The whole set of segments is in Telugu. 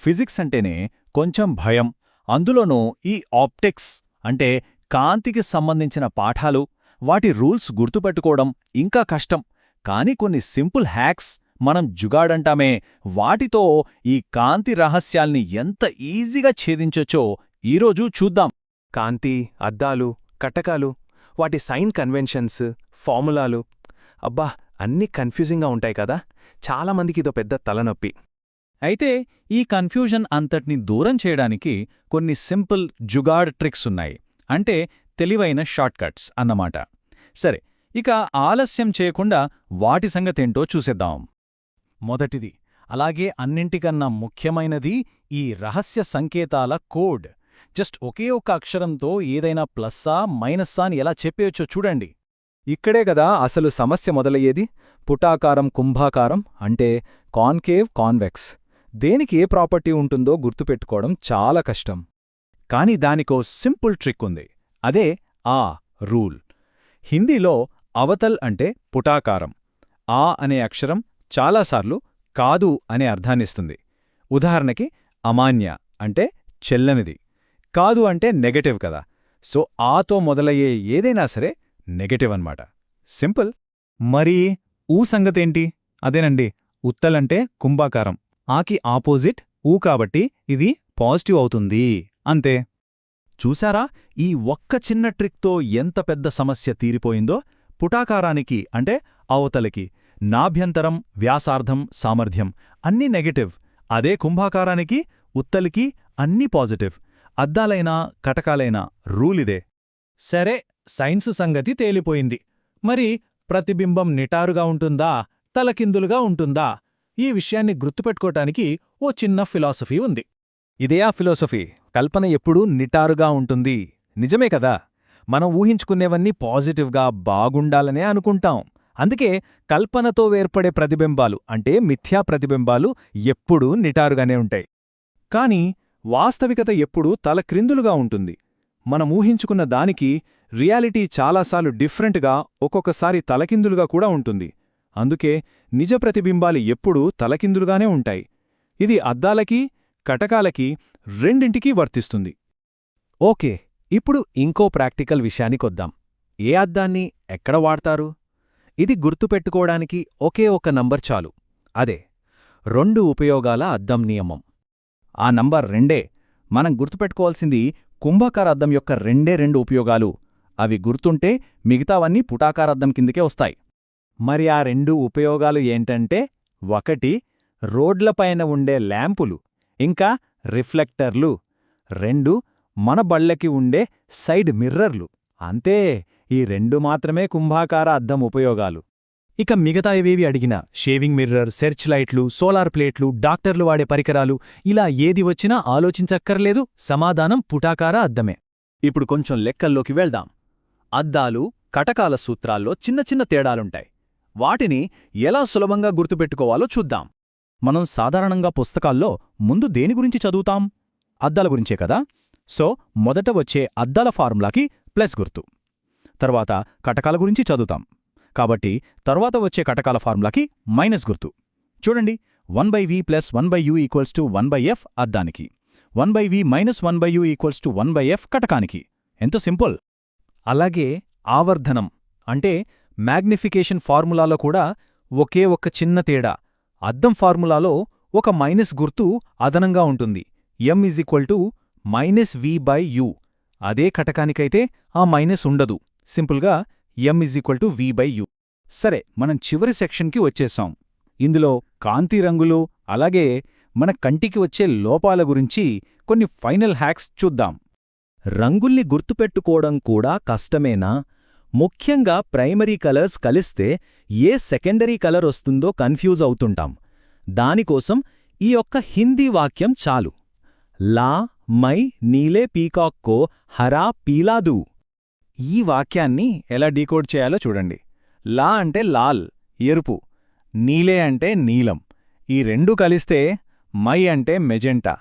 ఫిజిక్స్ అంటేనే కొంచెం భయం, అందులోనూ ఈ ఆప్టిక్స్ అంటే కాంతికి సంబంధించిన పాఠాలు, వాటి రూల్స్ గుర్తుపెట్టుకోవడం ఇంకా కష్టం. కాని కొన్ని సింపుల్ హ్యాక్స్, మనం జుగాడంటామే, వాటితో ఈ కాంతి రహస్యాల్ని ఎంత ఈజీగా ఛేదించొచ్చో ఈరోజు చూద్దాం. కాంతి, అద్దాలు, కటకాలు, వాటి సైన్ కన్వెన్షన్స్, ఫార్ములాలు, అబ్బా అన్నీ కన్ఫ్యూజింగ్గా ఉంటాయి కదా. చాలామందికి ఇదో పెద్ద తలనొప్పి. అయితే ఈ కన్ఫ్యూజన్ అంతటిని దూరం చేయడానికి కొన్ని సింపుల్ జుగాడ్ ట్రిక్స్ ఉన్నాయి. అంటే తెలివైన షార్ట్కట్స్ అన్నమాట. సరే, ఇక ఆలస్యం చేయకుండా వాటి సంగతేంటో చూసేద్దాం. మొదటిది, అలాగే అన్నింటికన్నా ముఖ్యమైనది, ఈ రహస్య సంకేతాల కోడ్. జస్ట్ ఒకే ఒక్క అక్షరంతో ఏదైనా ప్లస్సా మైనస్సా అని ఎలా చెప్పేయొచ్చో చూడండి. ఇక్కడే గదా అసలు సమస్య మొదలయ్యేది. పుటాకారం, కుంభాకారం అంటే కాన్కేవ్, కాన్వెక్స్. దేనికి ఏ ప్రాపర్టీ ఉంటుందో గుర్తుపెట్టుకోవడం చాలా కష్టం. కాని దానికో సింపుల్ ట్రిక్ ఉంది. అదే ఆ రూల్. హిందీలో అవతల్ అంటే పుటాకారం. ఆ అనే అక్షరం చాలాసార్లు కాదు అనే అర్థాన్నిస్తుంది. ఉదాహరణకి అమాన్య అంటే చెల్లనిది, కాదు అంటే నెగటివ్ కదా. సో ఆతో మొదలయ్యే ఏదైనా సరే నెగటివ్ అన్నమాట. సింపుల్. మరి ఊ సంగతేంటి? అదేనండి, ఉత్తలంటే కుంభాకారం. ఆకి ఆపోజిట్ ఊ కాబట్టి ఇది పాజిటివ్ అవుతుంది అంతే. చూశారా, ఈ ఒక్క చిన్న ట్రిక్తో ఎంత పెద్ద సమస్య తీరిపోయిందో. పుటాకారానికి అంటే అవతలికి నాభ్యంతరం, వ్యాసార్థం, సామర్థ్యం అన్నీ నెగటివ్. అదే కుంభాకారానికి, ఉత్తలికి అన్నీ పాజిటివ్. అద్దాలైనా కటకాలైనా రూలిదే. సరే, సైన్సు సంగతి తేలిపోయింది. మరి ప్రతిబింబం నిటారుగా ఉంటుందా, తలకిందులుగా ఉంటుందా? ఈ విషయాన్ని గుర్తుపెట్టుకోటానికి ఓ చిన్న ఫిలాసఫీ ఉంది. ఇదే ఆ ఫిలాసఫీ. కల్పన ఎప్పుడూ నిటారుగా ఉంటుంది. నిజమే కదా. మనం ఊహించుకునేవన్నీ పాజిటివ్గా బాగుండాలనే అనుకుంటాం. అందుకే కల్పనతో ఏర్పడే ప్రతిబింబాలు అంటే మిథ్యా ప్రతిబింబాలు ఎప్పుడూ నిటారుగానే ఉంటాయి. కాని వాస్తవికత ఎప్పుడూ తలక్రిందులుగా ఉంటుంది. మనం ఊహించుకున్న దానికి రియాలిటీ చాలాసార్లు డిఫరెంట్గా, ఒక్కొక్కసారి తలకిందులుగా కూడా ఉంటుంది. అందుకే నిజ ప్రతిబింబాలు ఎప్పుడూ తలకిందులుగానే ఉంటాయి. ఇది అద్దాలకి, కటకాలకి రెండింటికీ వర్తిస్తుంది. ఓకే, ఇప్పుడు ఇంకో ప్రాక్టికల్ విషయానికొద్దాం. ఏ అద్దాన్ని ఎక్కడ వాడతారు? ఇది గుర్తుపెట్టుకోవడానికి ఒకే ఒక నంబర్ చాలు. అదే 2 ఉపయోగాల అద్దం నియమం. ఆ నంబర్ 2. మనం గుర్తుపెట్టుకోవాల్సింది కుంభాకార అద్దం యొక్క 2 ఉపయోగాలు. అవి గుర్తుంటే మిగతావన్నీ పుటాకారద్దం కిందికే వస్తాయి. మరి ఆ 2 ఉపయోగాలు ఏంటంటే, 1 రోడ్లపైన ఉండే ల్యాంపులు, ఇంకా రిఫ్లెక్టర్లు. 2 మన బళ్ళకి ఉండే సైడ్ మిర్రర్లు. అంతే, ఈ 2 మాత్రమే కుంభాకార అద్దం ఉపయోగాలు. ఇక మిగతావేవి అడిగినా షేవింగ్ మిర్రర్, సెర్చ్ లైట్లు, సోలార్ ప్లేట్లు, డాక్టర్లు వాడే పరికరాలు, ఇలా ఏది వచ్చినా ఆలోచించక్కర్లేదు. సమాధానం పుటాకార అద్దమే. ఇప్పుడు కొంచెం లెక్కల్లోకి వెళ్దాం. అద్దాలు, కటకాల సూత్రాల్లో చిన్న చిన్న తేడాలుంటాయి. వాటిని ఎలా సులభంగా గుర్తుపెట్టుకోవాలో చూద్దాం. మనం సాధారణంగా పుస్తకాల్లో ముందు దేని గురించి చదువుతాం? అద్దాల గురించే కదా. సో మొదట వచ్చే అద్దాల ఫార్ములాకి ప్లస్ గుర్తు. తర్వాత కటకాల గురించి చదువుతాం కాబట్టి తర్వాత వచ్చే కటకాల ఫార్ములాకి మైనస్ గుర్తు. చూడండి, 1/v + 1/u = 1/f అద్దానికి, 1/v - 1/u = 1/f కటకానికి. ఎంతో సింపుల్. అలాగే ఆవర్ధనం అంటే మ్యాగ్నిఫికేషన్ ఫార్ములాలో కూడా ఒకే ఒక్క చిన్న తేడా. అద్దం ఫార్ములాలో ఒక మైనస్ గుర్తు అదనంగా ఉంటుంది. m = -v/u. అదే కటకానికైతే ఆ మైనస్ ఉండదు. సింపుల్గా m = v/u. సరే, మనం చివరి సెక్షన్కి వచ్చేశాం. ఇందులో కాంతి రంగులు, అలాగే మన కంటికి వచ్చే లోపాల గురించి కొన్ని ఫైనల్ హ్యాక్స్ చూద్దాం. రంగుల్ని గుర్తుపెట్టుకోవడం కూడా కష్టమేనా? ముఖ్యంగా ప్రైమరీ కలర్స్ కలిస్తే ఏ సెకండరీ కలర్ వస్తుందో కన్ఫ్యూజ్ అవుతుంటాం. దానికోసం ఈ ఒక్క హిందీ వాక్యం చాలు. లా మై నీలే పీకాక్ కో హరా పీలా దూ. ఈ వాక్యాన్ని ఎలా డీకోడ్ చేయాలో చూడండి. లా అంటే లాల్, ఎరుపు, నీలే అంటే నీలం. ఈ 2 కలిస్తే మై అంటే మెజెంటా.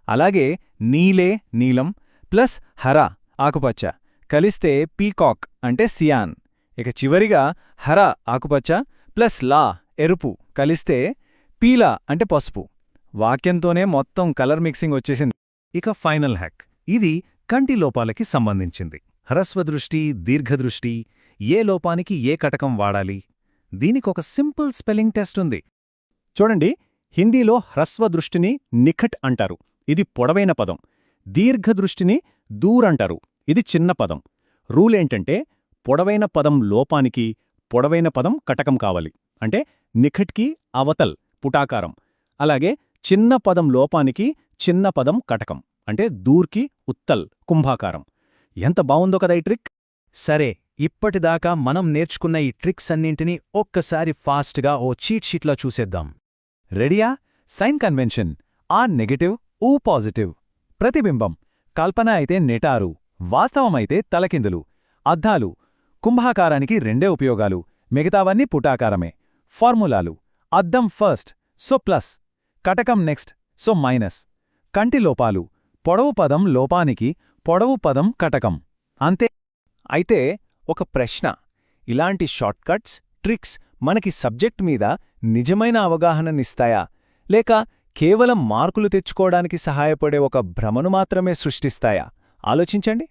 అలాగే నీలే నీలం ప్లస్ హరా ఆకుపచ్చ కలిస్తే పీకాక్ అంటే సియాన్. ఇక చివరిగా హరా ఆకుపచ్చ ప్లస్ లా ఎరుపు కలిస్తే పీలా అంటే పసుపు. వాక్యంతోనే మొత్తం కలర్ మిక్సింగ్ వచ్చేసింది. ఇక ఫైనల్ హ్యాక్. ఇది కంటి లోపాలకి సంబంధించింది. హ్రస్వదృష్టి, దీర్ఘదృష్టి, ఏ లోపానికి ఏ కటకం వాడాలి? దీనికొక సింపుల్ స్పెల్లింగ్ టెస్ట్ ఉంది. చూడండి, హిందీలో హ్రస్వదృష్టిని నిఖట్ అంటారు, ఇది పొడవైన పదం. దీర్ఘదృష్టిని దూర్ అంటారు, ఇది చిన్న పదం. రూలేంటంటే పొడవైన పదం లోపానికి పొడవైన పదం కటకం కావాలి, అంటే నిఖట్కి అవతల్ పుటాకారం. అలాగే చిన్న పదం లోపానికి చిన్న పదం కటకం, అంటే దూర్కి ఉత్తల్ కుంభాకారం. ఎంత బావుందో కదా ఈ ట్రిక్. సరే, ఇప్పటిదాకా మనం నేర్చుకున్న ఈ ట్రిక్స్ అన్నింటినీ ఒక్కసారి ఫాస్ట్గా ఓ చీట్ షీట్లో చూసేద్దాం. రెడీయా? సైన్ కన్వెన్షన్: ఆ నెగటివ్, ఊ పాజిటివ్. ప్రతిబింబం: కల్పన అయితే నిటారు, వాస్తవమైతే తలకిందులు. అద్దాలు: కుంభాకారానికి రెండే ఉపయోగాలు, మిగతావన్నీ పుటాకారమే. ఫార్ములాలు: అద్దం ఫస్ట్, సో ప్లస్. కటకం నెక్స్ట్, సో మైనస్. కంటి లోపాలు: పొడవు పదం లోపానికి పొడవు పదం కటకం. అంతే. అయితే ఒక ప్రశ్న: ఇలాంటి షార్ట్కట్స్, ట్రిక్స్ మనకి సబ్జెక్ట్ మీద నిజమైన అవగాహననిస్తాయా, లేక కేవలం మార్కులు తెచ్చుకోవడానికి సహాయపడే ఒక భ్రమను మాత్రమే సృష్టిస్తాయా? ఆలోచించండి.